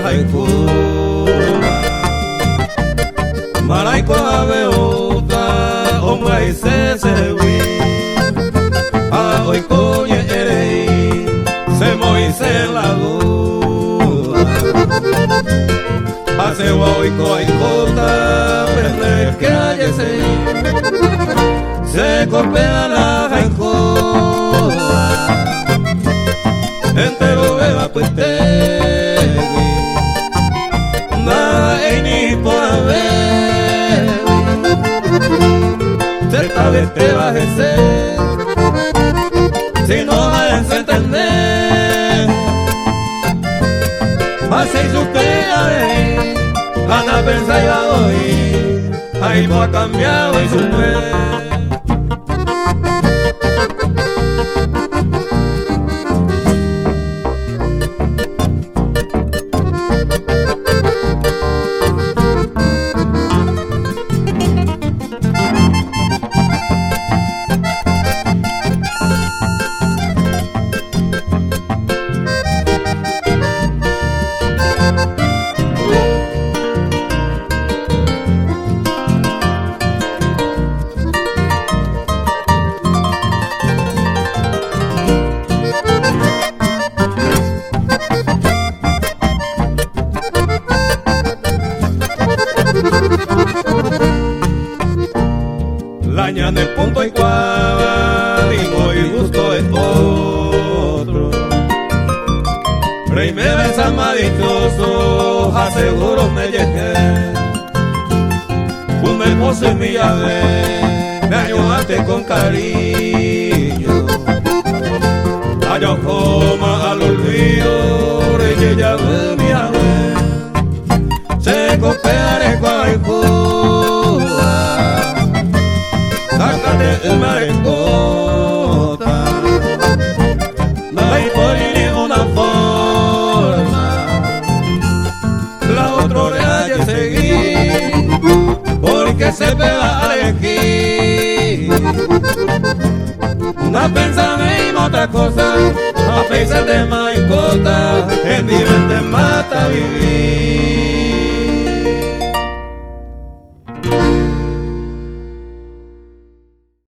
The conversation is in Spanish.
haiku Malaiko aveuta omai sesewi A oiko ye erei se moise la lua A se oiko aikota pende que ayese Se copea la haiku Entero beba puitewi Nada ni por haber Cerca vez te vas a ser Si no vas a entender Hacéis ustedes Van a pensar y va a oír Ahí no ha cambiado y su mujer Lañan el punto y cual y gusto es otro Rey me besa más dichoso aseguro me llegué Un hermoso en mi llave me ayudaste con cariño Allá coma al olvido rey llave mi llave Se copiaré con Sácate una recota No hay por ninguna forma La otra real seguir Porque se pega a elegir Una pensame y otra cosa A pesar de maicota En mi mente mata vivir